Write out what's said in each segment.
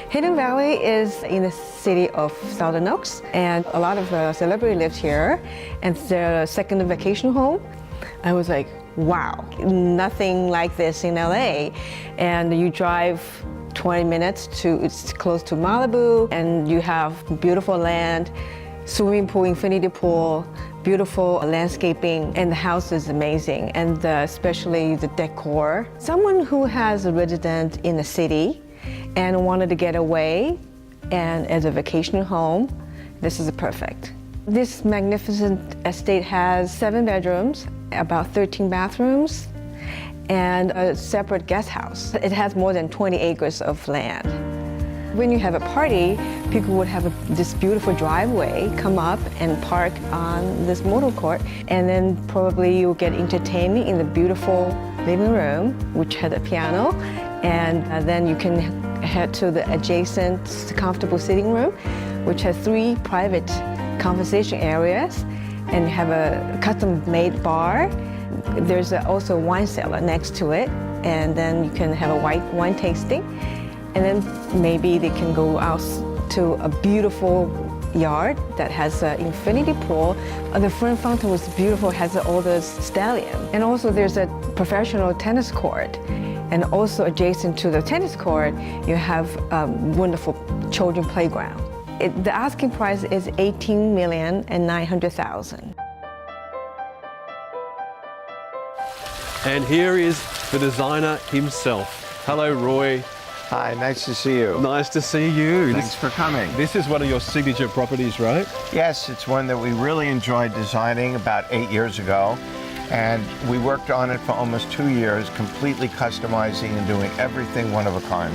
Hidden Valley is in the city of Southern Oaks, and a lot of celebrities live here, and it's their second vacation home. I was like, wow, nothing like this in LA. And you drive 20 minutes to, it's close to Malibu, and you have beautiful land, swimming pool, infinity pool, beautiful landscaping, and the house is amazing, and especially the decor. Someone who has a residence in the city and wanted to get away and as a vacation home, this is perfect. This magnificent estate has 7 bedrooms, about 13 bathrooms, and a separate guest house. It has more than 20 acres of land. When you have a party, people would have this beautiful driveway, come up and park on this motor court, and then probably you'll get entertainment in the beautiful living room, which has a piano, and then you can head to the adjacent comfortable sitting room, which has 3 private conversation areas, and have a custom-made bar. There's also a wine cellar next to it, and then you can have a white wine tasting. And then maybe they can go out to a beautiful yard that has an infinity pool. The front fountain was beautiful, has all the stallion. And also there's a professional tennis court. And also adjacent to the tennis court, you have a wonderful children playground. The asking price is $18,900,000. And here is the designer himself. Hello, Roy. Hi, nice to see you. Nice to see you. Thanks for coming. This is one of your signature properties, right? Yes, it's one that we really enjoyed designing about 8 years ago. And we worked on it for almost 2 years, completely customizing and doing everything one of a kind.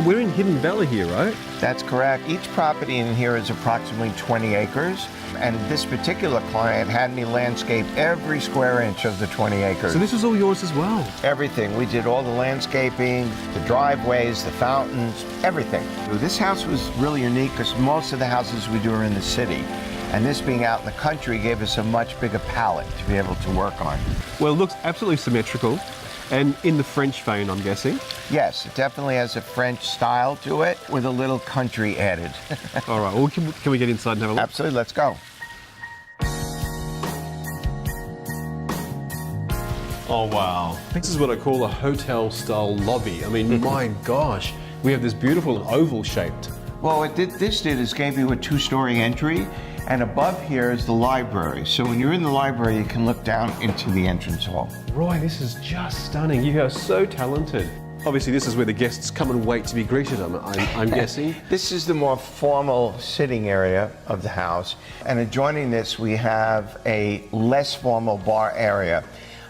We're in Hidden Valley here, right? That's correct. Each property in here is approximately 20 acres. And this particular client had me landscape every square inch of the 20 acres. So this is all yours as well? Everything. We did all the landscaping, the driveways, the fountains, everything. This house was really unique because most of the houses we do are in the city. And this being out in the country gave us a much bigger palette to be able to work on. Well, it looks absolutely symmetrical and in the French vein, I'm guessing. Yes, it definitely has a French style to it with a little country added. All right, well, can we get inside and have a look? Absolutely, let's go. Oh, wow. This is what I call a hotel-style lobby. I mean, my gosh, we have this beautiful oval-shaped. Well, what this did is gave you a 2-story entry, and above here is the library. So when you're in the library, you can look down into the entrance hall. Roy, this is just stunning. You are so talented. Obviously, this is where the guests come and wait to be greeted, I'm guessing. This is the more formal sitting area of the house. And adjoining this, we have a less formal bar area.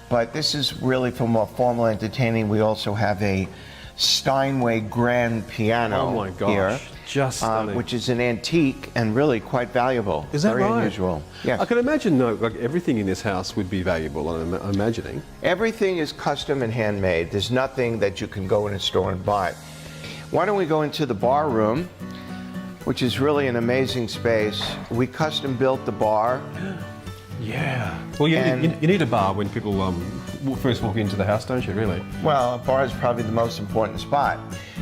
But this is really for more formal entertaining. We also have a Steinway grand piano oh my gosh, here, just stunning. which is an antique and really quite valuable. Is that very right? Unusual. Yes. I can imagine like everything in this house would be valuable, I'm imagining. Everything is custom and handmade. There's nothing that you can go in a store and buy. Why don't we go into the bar room, which is really an amazing space. We custom built the bar. Yeah. Well, you need a bar when people first walk into the house, don't you, really? Well, a bar is probably the most important spot.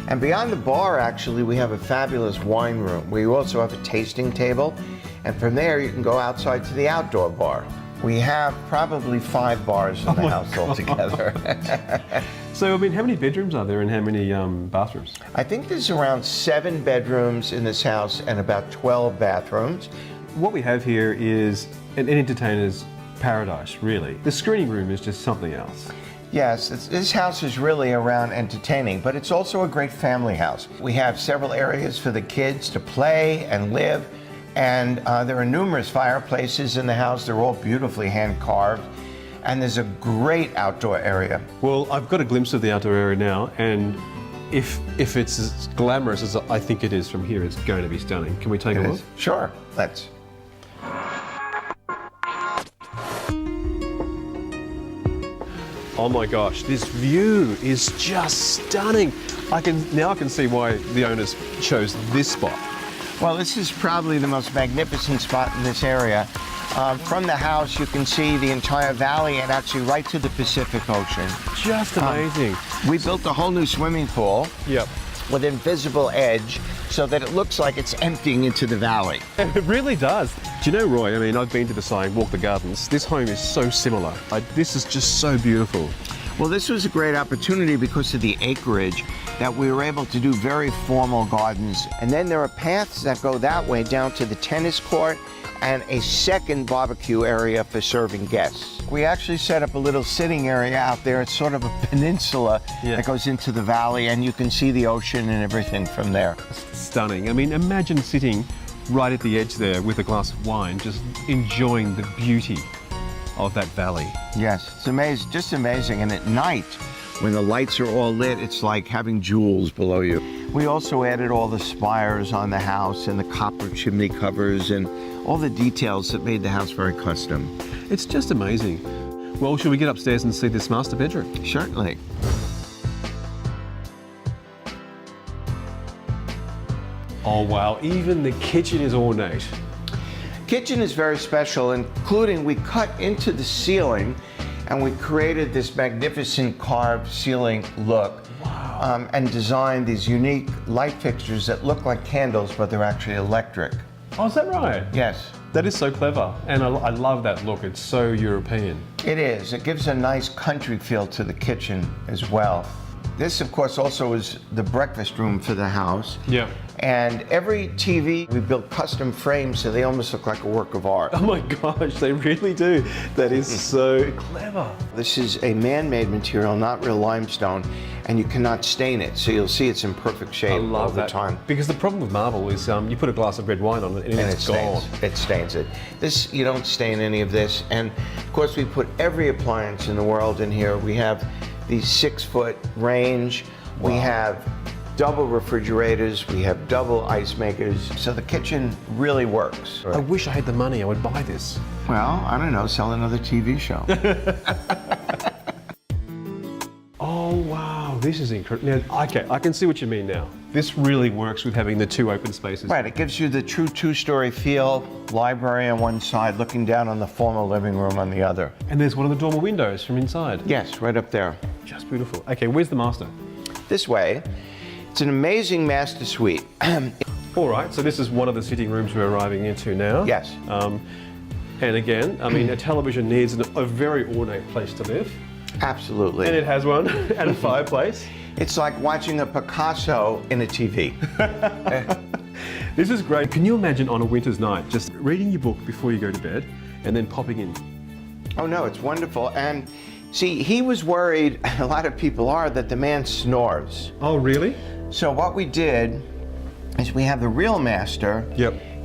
And beyond the bar, actually, we have a fabulous wine room. We also have a tasting table. And from there, you can go outside to the outdoor bar. We have probably 5 bars in the house altogether. So, I mean, how many bedrooms are there and how many bathrooms? I think there's around 7 bedrooms in this house and about 12 bathrooms. What we have here is an entertainer's paradise, really. The screening room is just something else. Yes, this house is really around entertaining, but it's also a great family house. We have several areas for the kids to play and live, and there are numerous fireplaces in the house. They're all beautifully hand-carved, and there's a great outdoor area. Well, I've got a glimpse of the outdoor area now, and if it's as glamorous as I think it is from here, it's going to be stunning. Can we take a look? Sure, let's. Oh my gosh, this view is just stunning. Now I can see why the owners chose this spot. Well, this is probably the most magnificent spot in this area. From the house, you can see the entire valley and actually right to the Pacific Ocean. Just amazing. We built a whole new swimming pool. Yep. with invisible edge so that it looks like it's emptying into the valley. It really does. Do you know, Roy, I mean, I've been to Versailles and walked the gardens. This home is so similar. This is just so beautiful. Well, this was a great opportunity because of the acreage that we were able to do very formal gardens. And then there are paths that go that way down to the tennis court and a second barbecue area for serving guests. We actually set up a little sitting area out there. It's sort of a peninsula that goes into the valley, and you can see the ocean and everything from there. Stunning. I mean, imagine sitting right at the edge there with a glass of wine, just enjoying the beauty of that valley. Yes, it's amazing, just amazing. And at night, when the lights are all lit, it's like having jewels below you. We also added all the spires on the house and the copper chimney covers and all the details that made the house very custom. It's just amazing. Well, should we get upstairs and see this master bedroom? Certainly. Oh wow, even the kitchen is ornate. Kitchen is very special, including we cut into the ceiling and we created this magnificent carved ceiling look. Wow. And designed these unique light fixtures that look like candles, but they're actually electric. Oh, is that right? Yes. That is so clever, and I love that look. It's so European. It is. It gives a nice country feel to the kitchen as well. This, of course, also is the breakfast room for the house. Yeah. And every TV, we built custom frames so they almost look like a work of art. Oh my gosh, they really do. That is so clever. This is a man-made material, not real limestone, and you cannot stain it, so you'll see it's in perfect shape all the time. Because the problem with marble is you put a glass of red wine on it and it's gone. It stains it. This, you don't stain any of this. And of course, we put every appliance in the world in here. We have the 6-foot range. Wow. We have double refrigerators, we have double ice makers, so the kitchen really works. I wish I had the money, I would buy this. Well, I don't know, sell another TV show. Oh wow, this is incredible. Now, okay, I can see what you mean now. This really works with having the two open spaces. Right, it gives you the true two-story feel, library on one side, looking down on the formal living room on the other. And there's one of the dormer windows from inside. Yes, right up there. Just beautiful. Okay, where's the master? This way. It's an amazing master suite. All right, so this is one of the sitting rooms we're arriving into now. Yes. And again, I mean, a television needs a very ornate place to live. Absolutely. And it has one, and a fireplace. It's like watching a Picasso in a TV. This is great. Can you imagine on a winter's night, just reading your book before you go to bed, and then popping in? Oh no, it's wonderful. And see, he was worried, a lot of people are, that the man snores. Oh, really? So what we did is we have the real master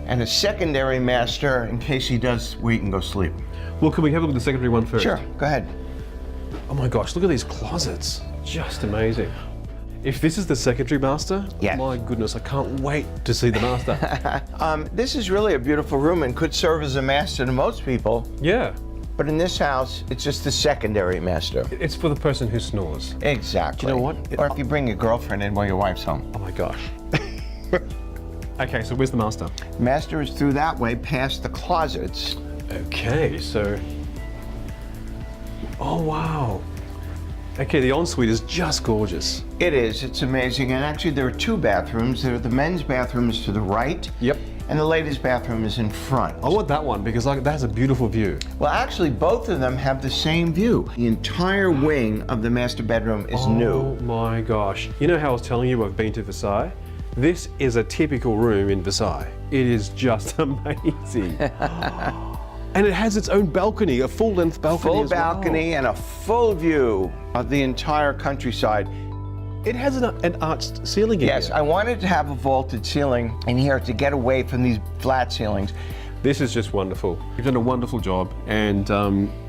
and a secondary master in case he does where he can go sleep. Well, can we have a look at the secondary one first? Sure, go ahead. Oh my gosh, look at these closets. Just amazing. If this is the secondary master, my goodness, I can't wait to see the master. This is really a beautiful room and could serve as a master to most people. Yeah. But in this house, it's just the secondary master. It's for the person who snores. Exactly. Do you know what? Or if you bring your girlfriend in while your wife's home. Oh my gosh. Okay, so where's the master? Master is through that way, past the closets. Okay, so... Oh, wow. Okay, the ensuite is just gorgeous. It is, it's amazing. And actually there are two bathrooms. The men's bathroom is to the right. Yep. And the ladies' bathroom is in front. I want that one because that has a beautiful view. Well, actually, both of them have the same view. The entire wing of the master bedroom is new. Oh my gosh. You know how I was telling you I've been to Versailles? This is a typical room in Versailles. It is just amazing. And it has its own balcony, a full-length balcony Full as well. balcony and a full view of the entire countryside. It has an arched ceiling in Yes, here. I wanted to have a vaulted ceiling in here to get away from these flat ceilings. This is just wonderful. You've done a wonderful job, and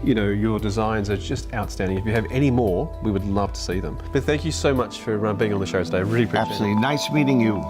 you know, your designs are just outstanding. If you have any more, we would love to see them. But thank you so much for being on the show today. I really appreciate it. Absolutely. Nice meeting you.